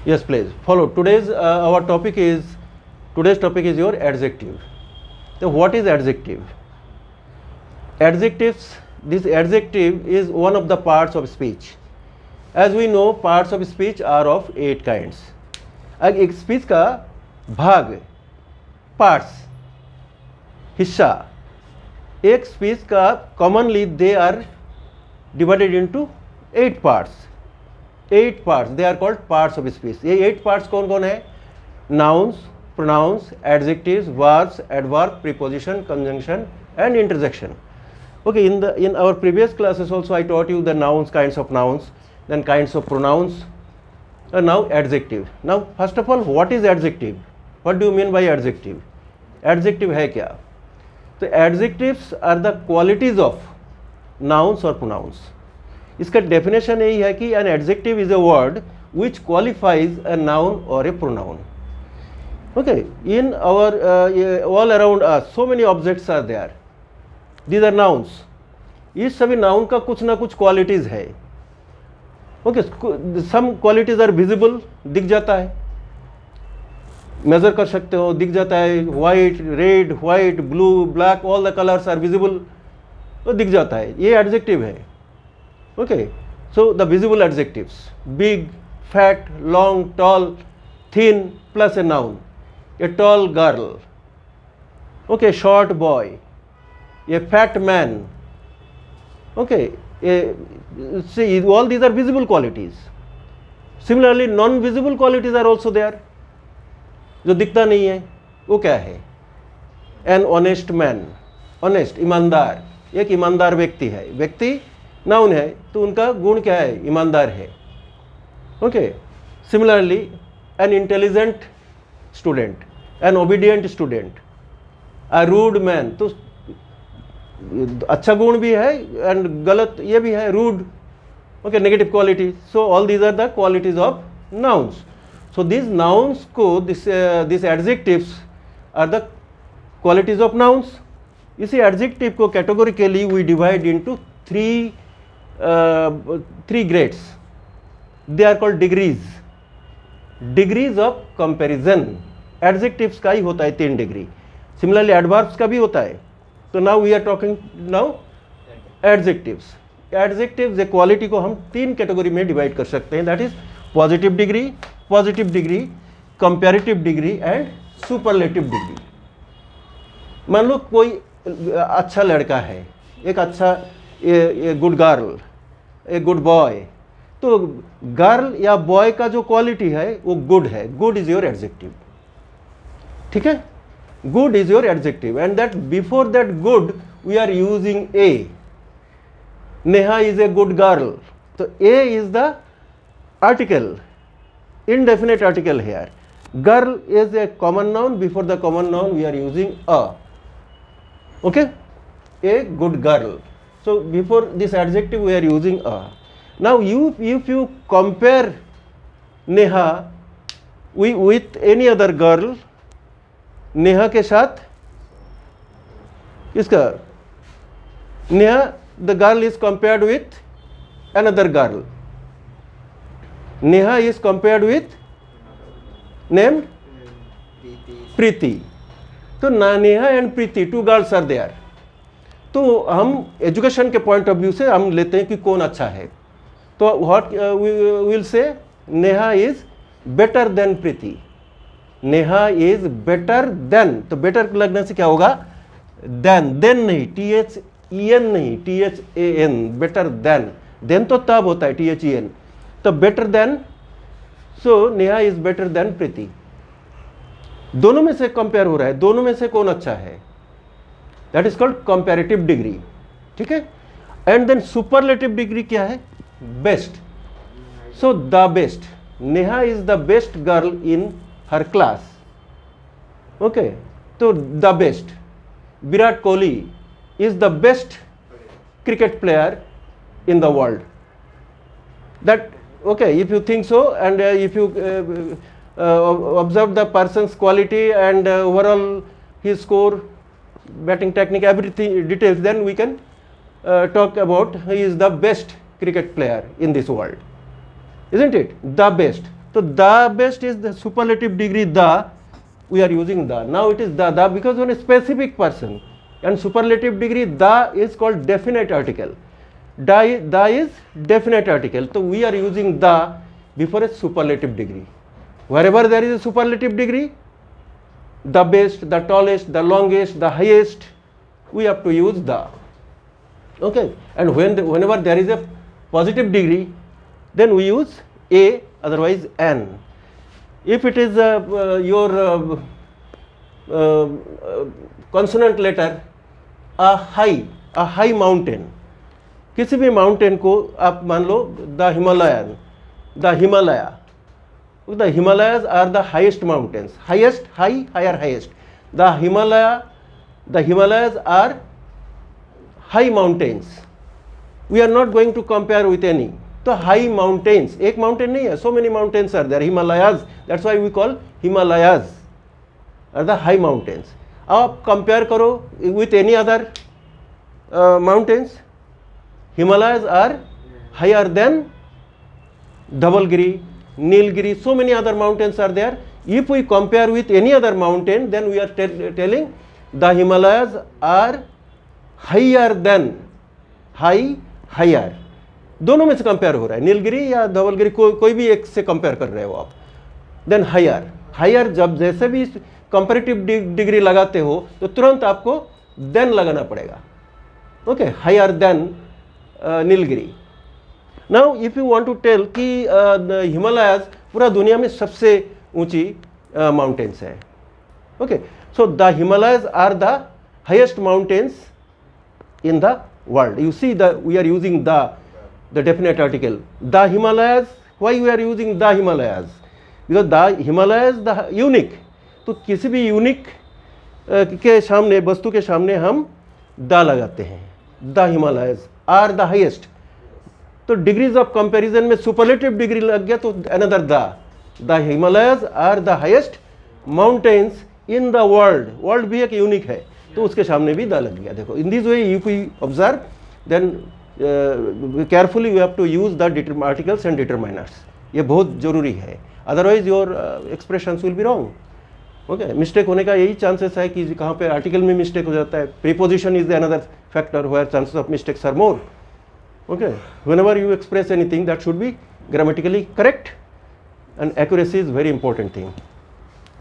Yes, please follow. Today's topic is your adjective. So what is adjective? Adjectives. This adjective is one of the parts of speech. As we know, parts of speech are of 8 kinds. अब एक speech का भाग, parts, हिस्सा, एक speech का commonly they are divided into 8 parts. 8 parts they are called parts of speech. ये 8 parts कौन कौन है? Nouns, pronouns, adjectives, verbs, adverb, preposition, conjunction and interjection. Okay, in our previous classes also I taught you the nouns, kinds of nouns, then kinds of pronouns, now adjective. Now first of all, what is adjective? What do you mean by adjective? Adjective है क्या? तो adjectives are the qualities of nouns or pronouns. इसका definition यही है कि an adjective is a word which qualifies a noun or a pronoun. Okay, in our all around us so many objects are there. These are nouns. इस सभी noun का कुछ ना कुछ क्वालिटीज है. Okay, some qualities are visible, दिख जाता है, मेजर कर सकते हो, दिख जाता है. White, red, white, blue, black, all the colours are visible, तो दिख जाता है. ये एडजेक्टिव है. Okay, so the visible adjectives: big, fat, long, tall, thin plus a noun. A tall girl, okay, short boy, a fat man. Okay, see, all these are visible qualities. Similarly, non-visible qualities are also there. जो दिखता नहीं है वो क्या है? An honest man, honest, ईमानदार, एक ईमानदार व्यक्ति है. व्यक्ति नाउन है तो उनका गुण क्या है? ईमानदार है. Okay, similarly, an intelligent student, an obedient student, a rude man. तो अच्छा गुण भी है एंड गलत ये भी है, rude. Okay, negative quality. So all these are the qualities of nouns. So this nouns को this adjectives are the qualities of nouns. इसी एडजेक्टिव को categorically we divide into three grades. They are called degrees of comparison. Adjectives का ही होता है 3 degree. Similarly adverbs का भी होता है. तो now we are talking now adjectives. Adjectives a quality को हम 3 कैटेगरी में डिवाइड कर सकते हैं. That is positive degree, comparative degree and superlative degree. मान लो कोई अच्छा लड़का है, एक अच्छा good girl, a good boy. तो गर्ल या बॉय का जो क्वालिटी है वो गुड है. Good is your adjective. ठीक है, good is your adjective, and that before that good we are using a. Neha is a good girl. So a is the article, indefinite article here. Girl is a common noun. Before the common noun we are using a. Okay, a good girl. So before this adjective we are using a. Now if you compare Neha with any other girl, Neha के साथ इसका, Neha the girl is compared with another girl. Neha is compared with named Preeti. तो Neha and Preeti, 2 girls are there. तो हम education के point of view से हम लेते हैं कि कौन अच्छा है. तो what we will say, Neha is better than Preeti. Neha is better than. तो बेटर लगने से क्या होगा? देन नहीं, THEN नहीं, THAN, बेटर देन. देन तो तब होता है THEN. तो better than. So Neha is better than Preeti. दोनों में से कंपेयर हो रहा है, दोनों में से कौन अच्छा है? That is called comparative degree. ठीक है. एंड देन सुपरलेटिव डिग्री क्या है? Best. So the best. Neha is the best girl in her class. Okay, तो the best. Virat Kohli is the best cricket player in the world. That okay, if you think so and if you observe the person's quality and overall his score, batting technique, everything details, then we can talk about he is the best cricket player in this world, isn't it? The best. तो the best is the superlative degree the, we are using the. Now it is the because one specific person, and superlative degree the is called definite article. The is definite article. So we are using the before a superlative degree. Wherever there is a superlative degree, the best, the tallest, the longest, the highest, we have to use the. Okay, and whenever there is a positive degree, then we use a, otherwise an. If it is your consonant letter, a high mountain, किसी भी mountain को आप मान लो the Himalayan, the Himalaya, the Himalayas are the highest mountains, highest, high, higher, highest. The Himalayas are high mountains. We are not going to compare with any. तो high mountains, एक mountain नहीं है, so many mountains are there, Himalayas, that's why we call Himalayas are the high mountains. आप compare करो with any other mountains, Himalayas are higher than Dhaulagiri, Nilgiri, so many other mountains are there. If we compare with any other mountain, then we are telling the Himalayas are higher than, higher. दोनों में से compare हो रहा है, नीलगिरी या धवलगिरी, कोई भी एक से कंपेयर कर रहे हो आप. देन हायर जब जैसे भी कंपैरेटिव डिग्री लगाते हो तो तुरंत आपको देन लगाना पड़ेगा. Okay, higher than Nilgiri. Now if you want to tell कि हिमालयाज पूरा दुनिया में सबसे ऊंची माउंटेन्स है. Okay, so the Himalayas are the highest mountains in the world. You see we are using the definite article, the Himalayas. Why we are using the Himalayas? Because the Himalayas the unique. तो किसी भी unique के सामने, वस्तु के सामने हम the लगाते हैं. The Himalayas are the highest. तो डिग्रीज ऑफ कंपैरिजन में सुपरलेटिव डिग्री लग गया तो another the Himalayas are the highest mountains in the world. World भी एक यूनिक है तो उसके सामने भी द लग गया. देखो, in this way if we observe then carefully you have to use the articles and determiners. ये बहुत जरूरी है, otherwise your expressions will be wrong. Okay, mistake होने का यही चांसेस है कि कहाँ पे आर्टिकल में मिस्टेक हो जाता है. Preposition is the another factor where chances of mistakes are more. Okay, whenever you express anything that should be grammatically correct and accuracy is very important thing.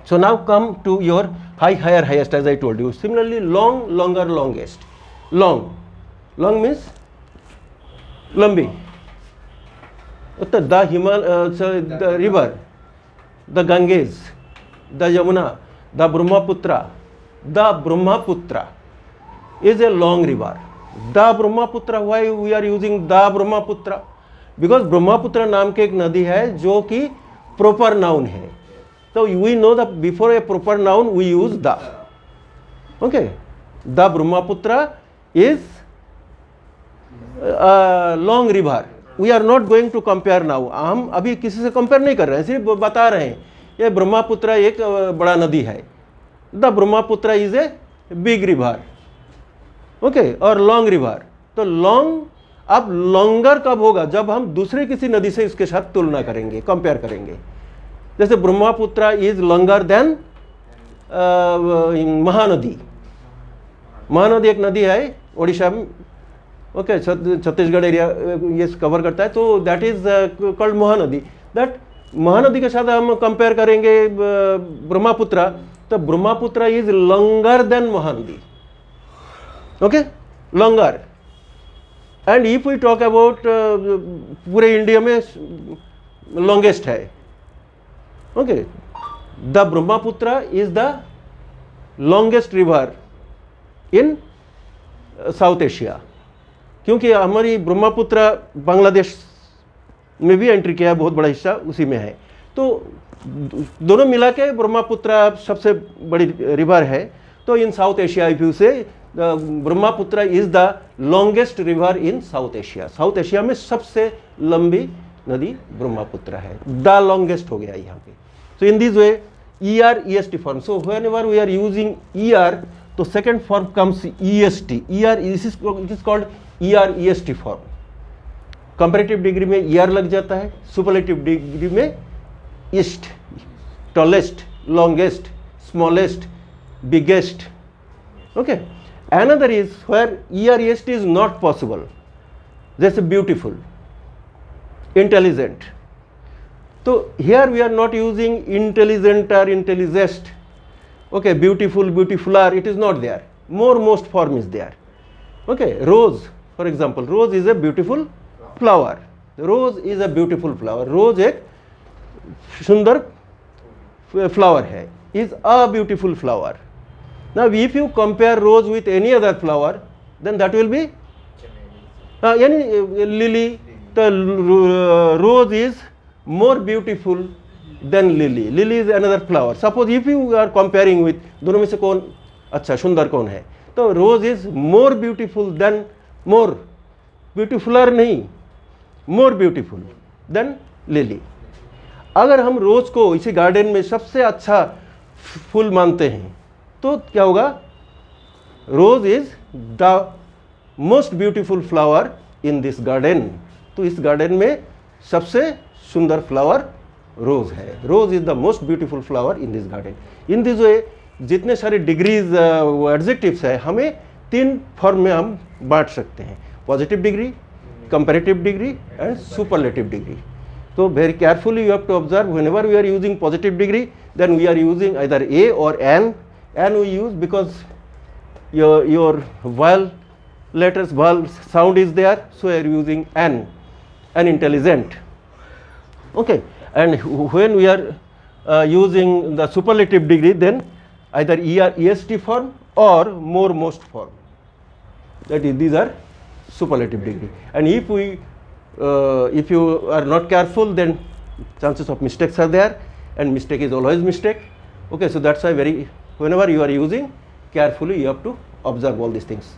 So now come to your high, higher, highest, as I told you. Similarly, long, longer, longest. Long means लंबी. तो the river, the Ganges, the Yamuna, the Brahmaputra is a long river. The Brahmaputra, why we are using the Brahmaputra? Because Brahmaputra नाम की एक नदी है जो कि proper noun है. तो we know the before a proper noun we use the. Okay, the Brahmaputra is long river. We are not going to compare now. हम अभी किसी से कंपेयर नहीं कर रहे हैं, सिर्फ बता रहे हैं ये ब्रह्मपुत्र एक बड़ा नदी है. The Brahmaputra is a big river. Okay, और लॉन्ग रिवर. तो लॉन्ग, अब लॉन्गर कब होगा? जब हम दूसरे किसी नदी से इसके साथ तुलना करेंगे, कंपेयर करेंगे. जैसे Brahmaputra is longer than Mahanadi. Mahanadi एक नदी है ओडिशा में. ओके, छत्तीसगढ़ एरिया ये कवर करता है, तो that is called Mahanadi. That Mahanadi के साथ हम कंपेयर करेंगे ब्रह्मपुत्र, तो Brahmaputra is longer than Mahanadi. Okay, longer. And if we talk about पूरे इंडिया में लॉन्गेस्ट है. Okay, the Brahmaputra is the longest river in South Asia. क्योंकि हमारी ब्रह्मपुत्र बांग्लादेश में भी एंट्री किया है, बहुत बड़ा हिस्सा उसी में है. तो दोनों मिला के ब्रह्मपुत्र सबसे बड़ी रिवर है. तो इन साउथ एशिया इफ यू से Brahmaputra is the longest river in South Asia. South Asia में सबसे लंबी नदी ब्रह्मपुत्र है. द लॉन्गेस्ट हो गया यहाँ पे. So in this way ER EST form. So whenever we are using ER, तो second form comes EST. ER it is called ER EST form. Comparative degree में ER लग जाता है, सुपरलेटिव डिग्री में east, tallest, longest, smallest, biggest. Okay. Another is where EREST is not possible. That's beautiful, intelligent. So here we are not using intelligent or intelligest. Okay, beautiful, beautifuler, it is not there. More, most form is there. Okay, rose, for example, rose is a beautiful flower. Rose is a beautiful flower. Rose एक सुंदर flower है, is a beautiful flower. Now if you compare rose with any other flower, then that will be any lily. The rose is more beautiful than lily. Lily is another flower. Suppose if you are comparing with दोनों में से कौन अच्छा सुंदर कौन है, तो rose is more beautiful than, more beautifuler नहीं, more beautiful than lily. अगर हम रोज को इसी गार्डन में सबसे अच्छा फूल मानते हैं तो क्या होगा, rose is the most beautiful flower in this garden. तो इस गार्डन में सबसे सुंदर फ्लावर रोज है. Rose is the most beautiful flower in this garden. In this way जितने सारे डिग्रीज एडजेक्टिव्स है हमें 3 फॉर्म में हम बांट सकते हैं, positive degree, comparative degree and superlative degree. So very carefully you have to observe, whenever we are using positive degree, then we are using either a or an. An we use because your vowel letters, vowel sound is there, so we are using an intelligent. Okay, and when we are using the superlative degree, then either est form or more, most form. That is, these are superlative degree. And if you are not careful, then chances of mistakes are there, and mistake is always mistake. Okay, so that's why whenever you are using, carefully you have to observe all these things.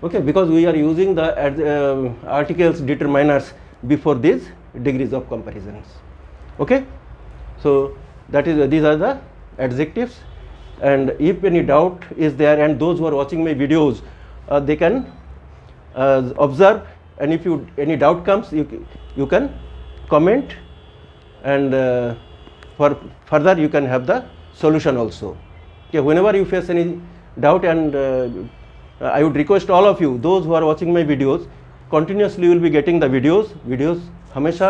Okay, because we are using the articles, determiners before these degrees of comparisons. Okay, so these are the adjectives. And if any doubt is there, and those who are watching my videos, they can observe. And if any doubt comes, you can comment, and for further you can have the solution also. Okay, whenever you face any doubt, and I would request all of you, those who are watching my videos, continuously you will be getting the videos हमेशा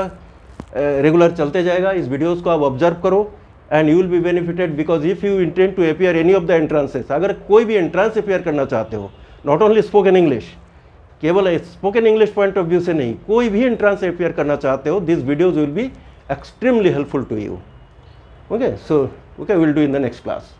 regular चलते जाएगा. इस videos को आप observe करो, and you will be benefited, because if you intend to appear any of the entrances, अगर कोई भी एंट्रांस अपेयर करना चाहते हो, not only spoken English, केवल spoken English point of view से नहीं, कोई भी एंट्रांस अपेयर करना चाहते हो, this videos will be extremely helpful to you. Okay, so okay, will do in the next class.